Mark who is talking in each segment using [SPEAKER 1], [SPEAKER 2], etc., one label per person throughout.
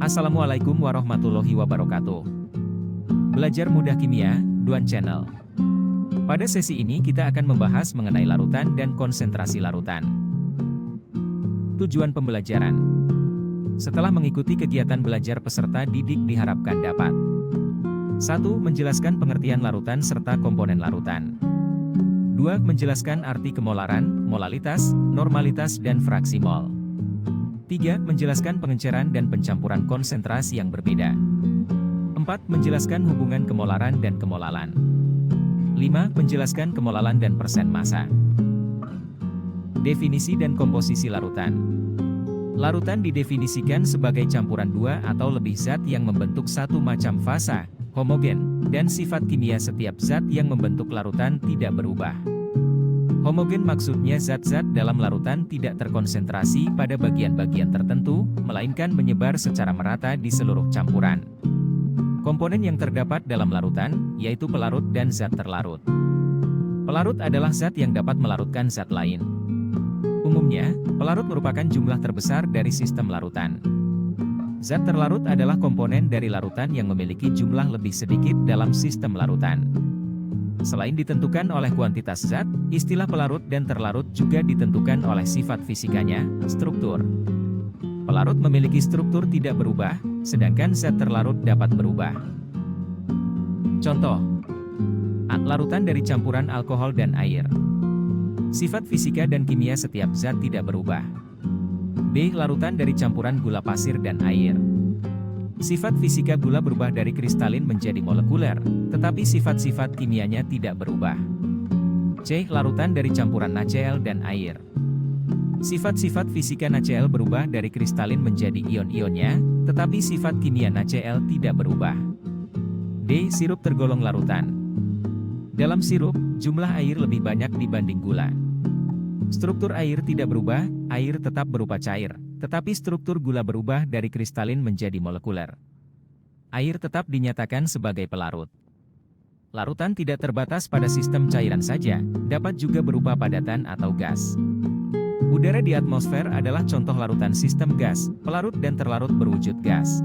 [SPEAKER 1] Assalamualaikum warahmatullahi wabarakatuh. Belajar mudah kimia, Duan Channel. Pada sesi ini kita akan membahas mengenai larutan dan konsentrasi larutan. Tujuan pembelajaran. Setelah mengikuti kegiatan belajar, peserta didik diharapkan dapat 1. Menjelaskan pengertian larutan serta komponen larutan. 2. Menjelaskan arti kemolaran, molalitas, normalitas dan fraksi mol. 3. Menjelaskan pengenceran dan pencampuran konsentrasi yang berbeda. 4. Menjelaskan hubungan kemolaran dan kemolalan. 5. Menjelaskan kemolalan dan persen massa. Definisi dan komposisi larutan. Larutan didefinisikan sebagai campuran dua atau lebih zat yang membentuk satu macam fasa, homogen, dan sifat kimia. Setiap zat yang membentuk larutan tidak berubah. Homogen maksudnya zat-zat dalam larutan tidak terkonsentrasi pada bagian-bagian tertentu, melainkan menyebar secara merata di seluruh campuran. Komponen yang terdapat dalam larutan, yaitu pelarut dan zat terlarut. Pelarut adalah zat yang dapat melarutkan zat lain. Umumnya, pelarut merupakan jumlah terbesar dari sistem larutan. Zat terlarut adalah komponen dari larutan yang memiliki jumlah lebih sedikit dalam sistem larutan. Selain ditentukan oleh kuantitas zat, istilah pelarut dan terlarut juga ditentukan oleh sifat fisikanya, struktur. Pelarut memiliki struktur tidak berubah, sedangkan zat terlarut dapat berubah. Contoh: A. Larutan dari campuran alkohol dan air. Sifat fisika dan kimia setiap zat tidak berubah. B. Larutan dari campuran gula pasir dan air. Sifat fisika gula berubah dari kristalin menjadi molekuler, tetapi sifat-sifat kimianya tidak berubah. C. Larutan dari campuran NaCl dan air. Sifat-sifat fisika NaCl berubah dari kristalin menjadi ion-ionnya, tetapi sifat kimia NaCl tidak berubah. D. Sirup tergolong larutan. Dalam sirup, jumlah air lebih banyak dibanding gula. Struktur air tidak berubah, air tetap berupa cair, tetapi struktur gula berubah dari kristalin menjadi molekuler. Air tetap dinyatakan sebagai pelarut. Larutan tidak terbatas pada sistem cairan saja, dapat juga berupa padatan atau gas. Udara di atmosfer adalah contoh larutan sistem gas, pelarut dan terlarut berwujud gas.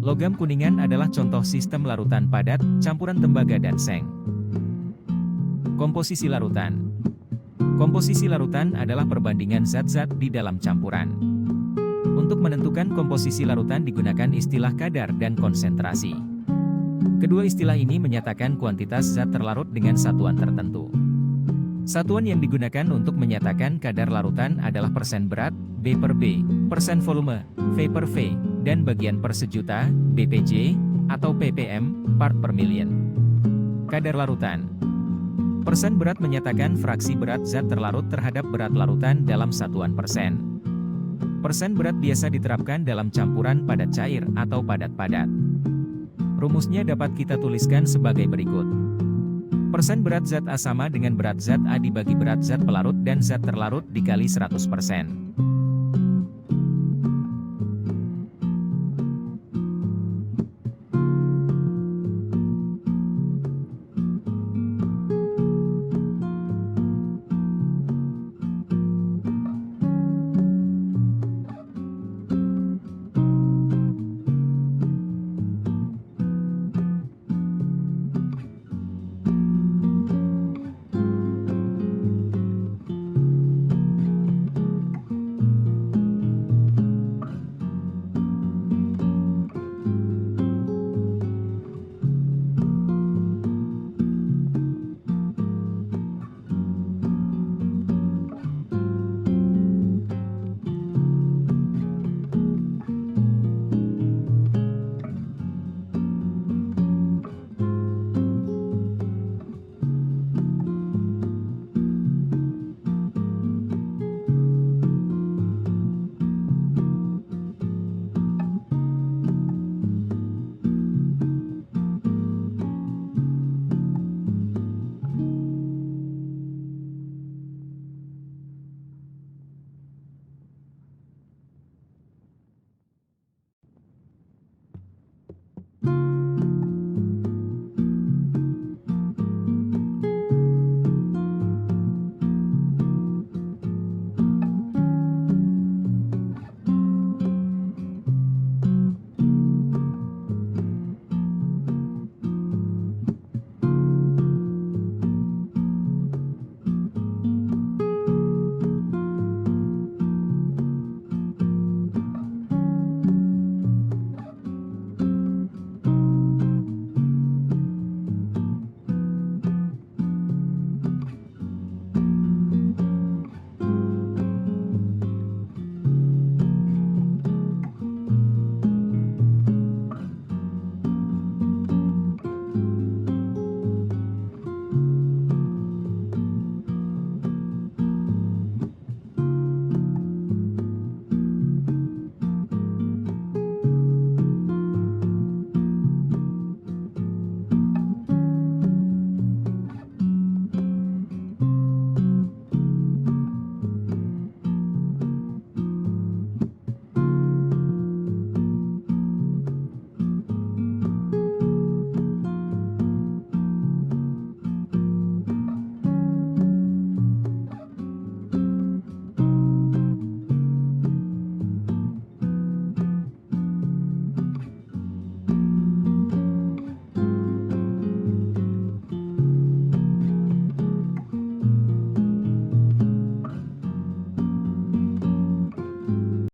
[SPEAKER 1] Logam kuningan adalah contoh sistem larutan padat, campuran tembaga dan seng. Komposisi larutan. Komposisi larutan adalah perbandingan zat-zat di dalam campuran. Untuk menentukan komposisi larutan digunakan istilah kadar dan konsentrasi. Kedua istilah ini menyatakan kuantitas zat terlarut dengan satuan tertentu. Satuan yang digunakan untuk menyatakan kadar larutan adalah persen berat, B per B, persen volume, V per V, dan bagian per sejuta, BPJ, atau ppm, part per million. Kadar larutan. Persen berat menyatakan fraksi berat zat terlarut terhadap berat larutan dalam satuan persen. Persen berat biasa diterapkan dalam campuran padat cair atau padat-padat. Rumusnya dapat kita tuliskan sebagai berikut. Persen berat zat A sama dengan berat zat A dibagi berat zat pelarut dan zat terlarut dikali 100%.